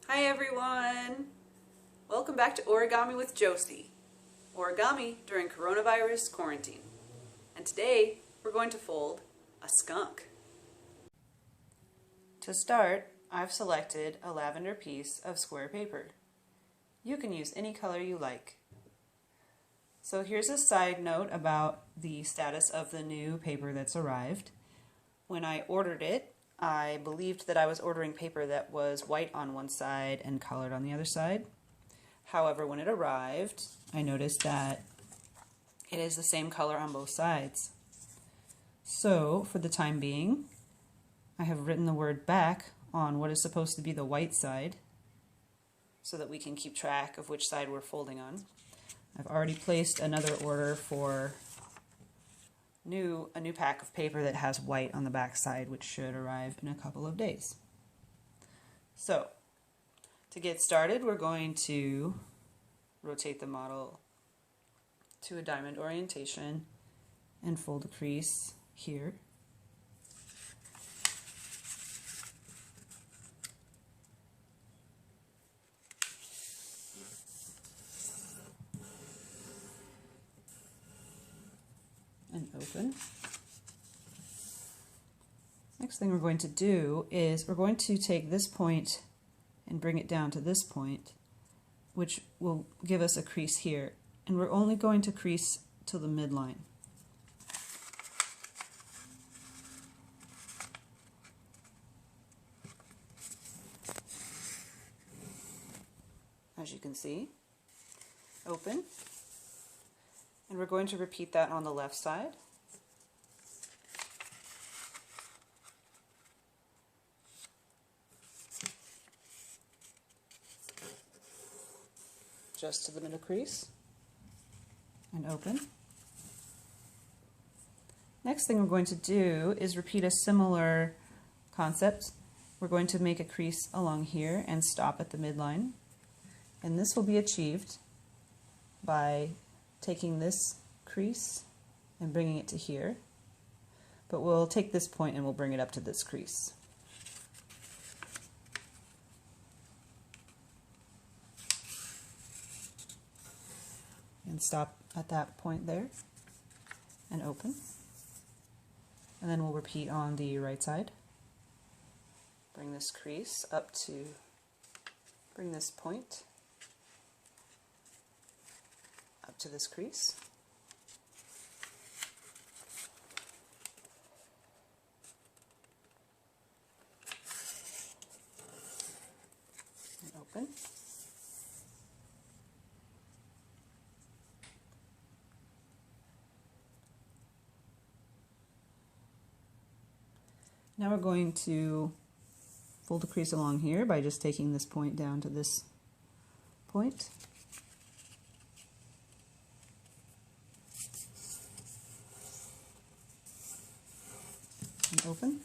Hi everyone! Welcome back to Origami with Josie. Origami during coronavirus quarantine. And today we're going to fold a skunk. To start, I've selected a lavender piece of square paper. You can use any color you like. So here's a side note about the status of the new paper that's arrived. When I ordered it, I believed that I was ordering paper that was white on one side and colored on the other side. However, when it arrived, I noticed that it is the same color on both sides. So, for the time being, I have written the word back on what is supposed to be the white side so that we can keep track of which side we're folding on. I've already placed another order for a new pack of paper that has white on the back side, which should arrive in a couple of days. So, to get started, we're going to rotate the model to a diamond orientation and fold a crease here. And open. Next thing we're going to do is we're going to take this point and bring it down to this point, which will give us a crease here. And we're only going to crease to the midline. As you can see, open. And we're going to repeat that on the left side. Just to the middle crease. And open. Next thing we're going to do is repeat a similar concept. We're going to make a crease along here and stop at the midline. And this will be achieved by taking this crease and bringing it to here, but we'll take this point and we'll bring it up to this crease. And stop at that point there and open. And then we'll repeat on the right side. Bring this crease up to, bring this point up to this crease. And open. Now we're going to fold the crease along here by just taking this point down to this point. And open.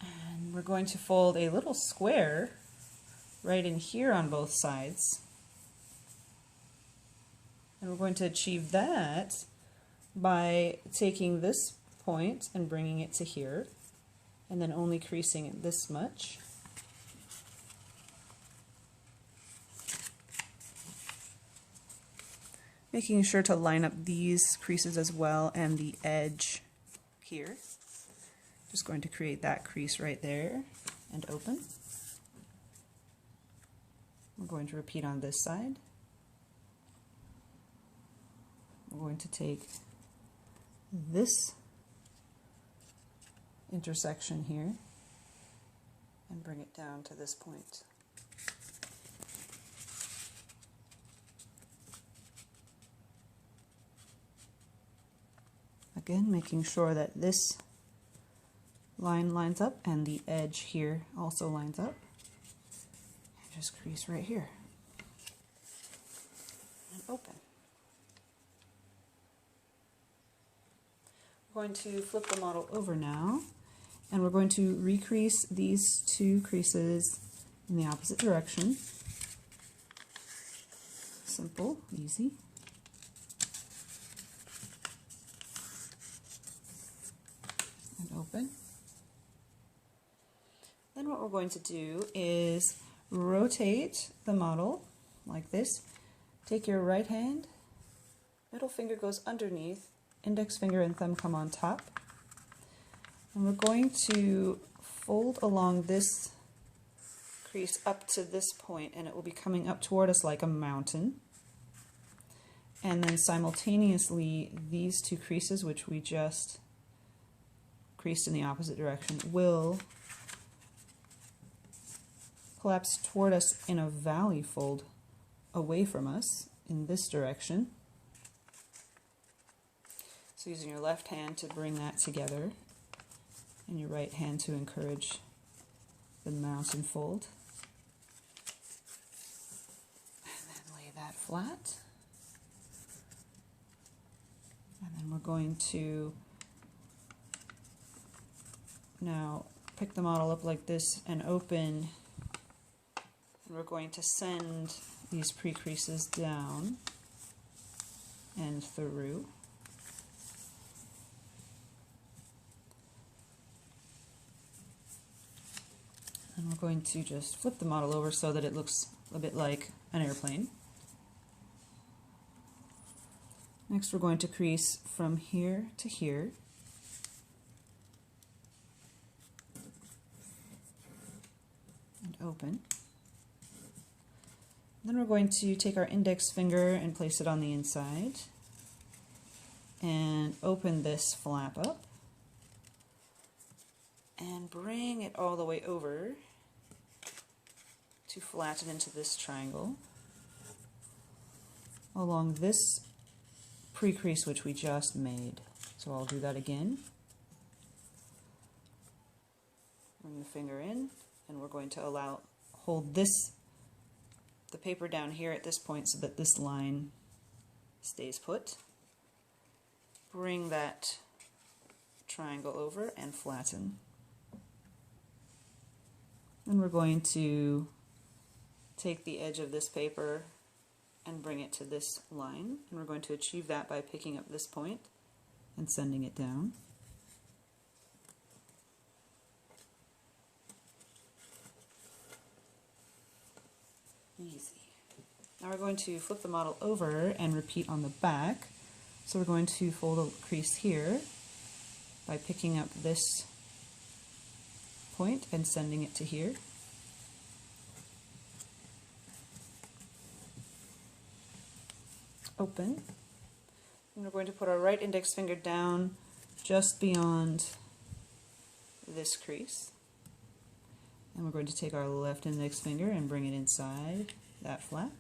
And we're going to fold a little square right in here on both sides. And we're going to achieve that by taking this point and bringing it to here, and then only creasing it this much. Making sure to line up these creases as well and the edge here. Just going to create that crease right there and open. We're going to repeat on this side. We're going to take this intersection here and bring it down to this point. Again, making sure that this line lines up and the edge here also lines up. And just crease right here. And open. We're going to flip the model over now, and we're going to recrease these two creases in the opposite direction. Simple, easy. And open. Then what we're going to do is rotate the model like this. Take your right hand, middle finger goes underneath, index finger and thumb come on top. And we're going to fold along this crease up to this point, and it will be coming up toward us like a mountain. And then simultaneously, these two creases, which we just creased in the opposite direction, will collapse toward us in a valley fold away from us in this direction. So using your left hand to bring that together and your right hand to encourage the mountain fold. And then lay that flat. And then we're going to now pick the model up like this and open. And we're going to send these pre-creases down and through. And we're going to just flip the model over so that it looks a bit like an airplane. Next we're going to crease from here to here. And open. Then we're going to take our index finger and place it on the inside and open this flap up and bring it all the way over to flatten into this triangle along this pre-crease which we just made. So I'll do that again. Bring the finger in, and we're going to hold the paper down here at this point so that this line stays put. Bring that triangle over and flatten. And we're going to take the edge of this paper and bring it to this line, and we're going to achieve that by picking up this point and sending it down. Easy. Now we're going to flip the model over and repeat on the back. So we're going to fold a crease here by picking up this point and sending it to here. Open. And we're going to put our right index finger down just beyond this crease. And we're going to take our left index finger and bring it inside that flap.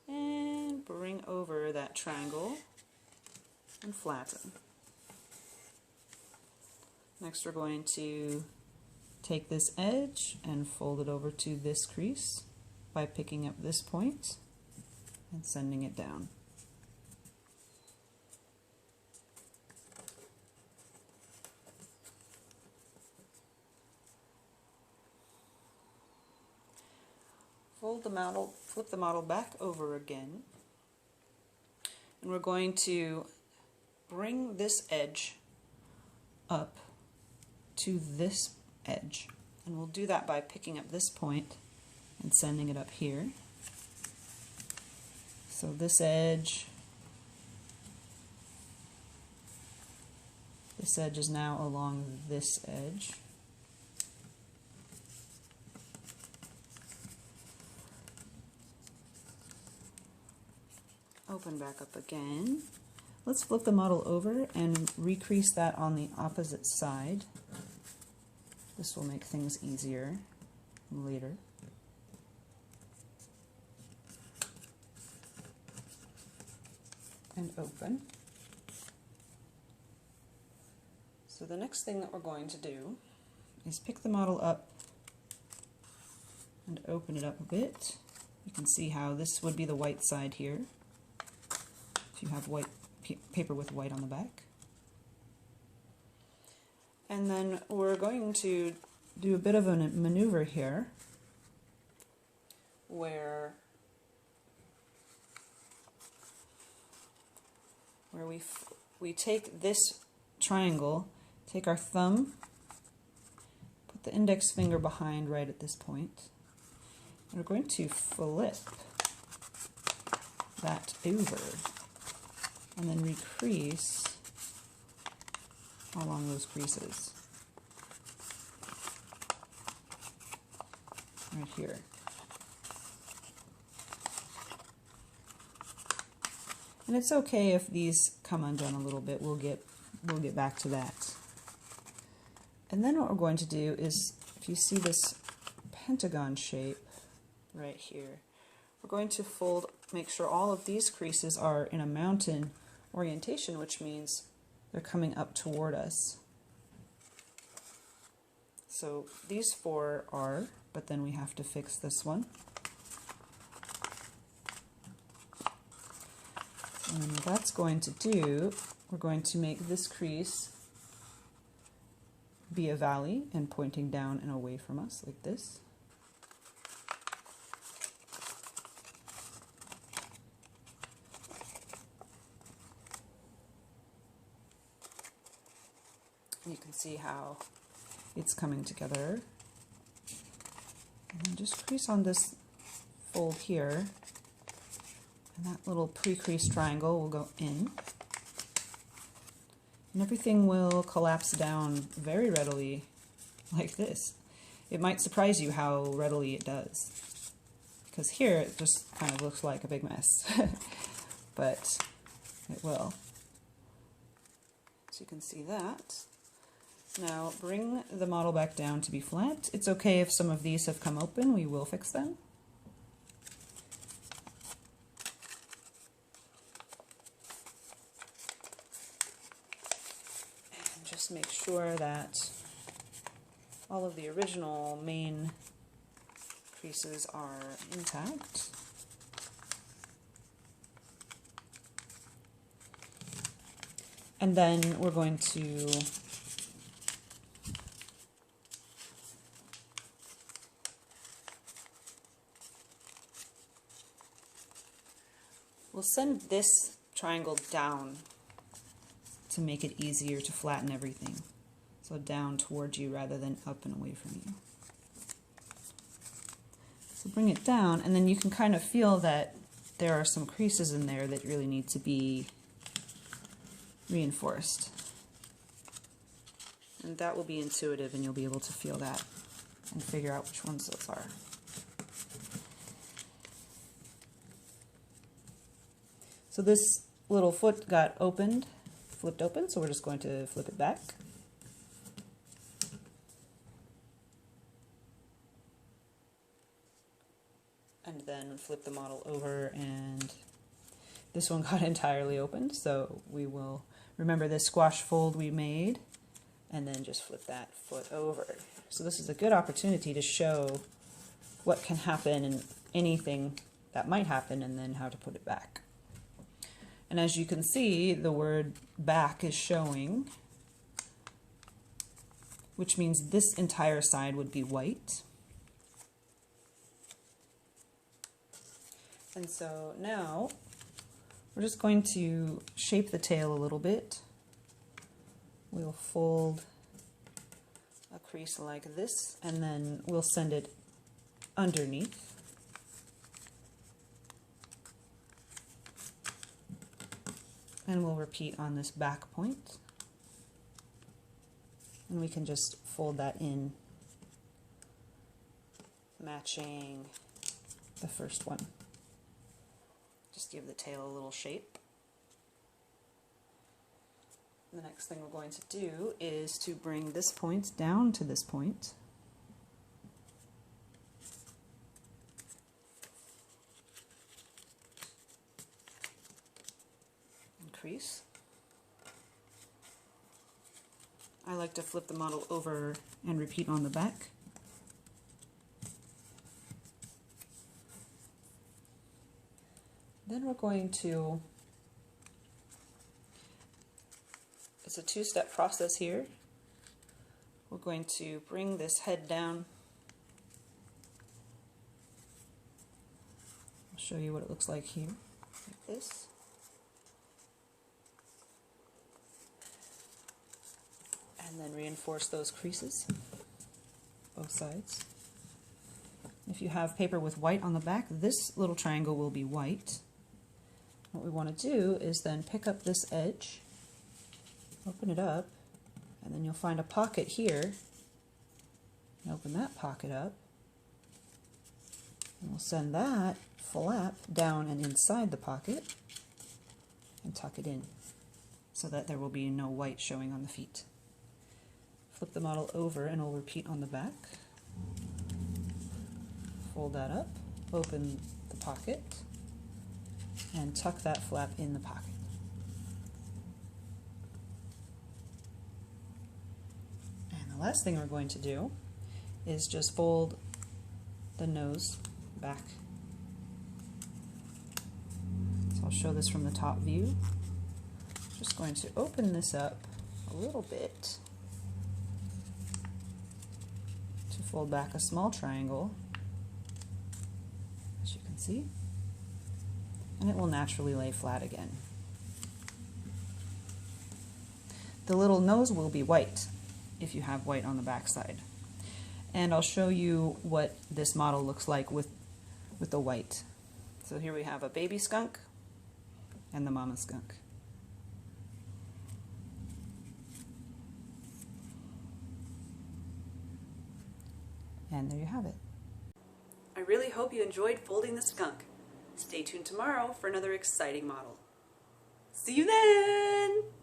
And bring over that triangle and flatten. Next we're going to take this edge and fold it over to this crease by picking up this point and sending it down. Fold the model, flip the model back over again, and we're going to bring this edge up to this edge, and we'll do that by picking up this point and sending it up here. So this edge is now along this edge. Open back up again. Let's flip the model over and recrease that on the opposite side. This will make things easier later. And open. So the next thing that we're going to do is pick the model up and open it up a bit. You can see how this would be the white side here. If you have white paper with white on the back. And then we're going to do a bit of a maneuver here where we take this triangle, take our thumb, put the index finger behind right at this point. And we're going to flip that over and then recrease along those creases right here. And it's okay if these come undone a little bit. We'll get back to that. And then what we're going to do is, if you see this pentagon shape right here, we're going to fold, make sure all of these creases are in a mountain orientation, which means they're coming up toward us. So these four are, but then we have to fix this one. And what that's going to do, we're going to make this crease be a valley and pointing down and away from us like this. You can see how it's coming together. And then just crease on this fold here. And that little pre-creased triangle will go in. And everything will collapse down very readily like this. It might surprise you how readily it does. Because here it just kind of looks like a big mess. But it will. So you can see that. Now bring the model back down to be flat. It's okay if some of these have come open, we will fix them. And just make sure that all of the original main creases are intact. And then we're going to we'll send this triangle down to make it easier to flatten everything. So down towards you rather than up and away from you. So bring it down, and then you can kind of feel that there are some creases in there that really need to be reinforced. And that will be intuitive, and you'll be able to feel that and figure out which ones those are. So this little foot got flipped open, so we're just going to flip it back. And then flip the model over, and this one got entirely opened, so we will remember this squash fold we made, and then just flip that foot over. So this is a good opportunity to show what can happen and anything that might happen, and then how to put it back. And as you can see, the word back is showing, which means this entire side would be white. And so now we're just going to shape the tail a little bit. We'll fold a crease like this, and then we'll send it underneath. And we'll repeat on this back point. And we can just fold that in, matching the first one. Just give the tail a little shape. The next thing we're going to do is to bring this point down to this point. Crease. I like to flip the model over and repeat on the back. Then we're going to, it's a two-step process here. We're going to bring this head down. I'll show you what it looks like here, like this. And then reinforce those creases. both sides. If you have paper with white on the back, this little triangle will be white. What we want to do is then pick up this edge, open it up, and then you'll find a pocket here. And open that pocket up, and we'll send that flap down and inside the pocket and tuck it in so that there will be no white showing on the feet. Flip the model over and we'll repeat on the back. Fold that up, open the pocket, and tuck that flap in the pocket. And the last thing we're going to do is just fold the nose back. So I'll show this from the top view. Just going to open this up a little bit to fold back a small triangle, as you can see, and it will naturally lay flat again. The little nose will be white if you have white on the back side. And I'll show you what this model looks like with the white. So here we have a baby skunk and the mama skunk. And there you have it. I really hope you enjoyed folding the skunk. Stay tuned tomorrow for another exciting model. See you then!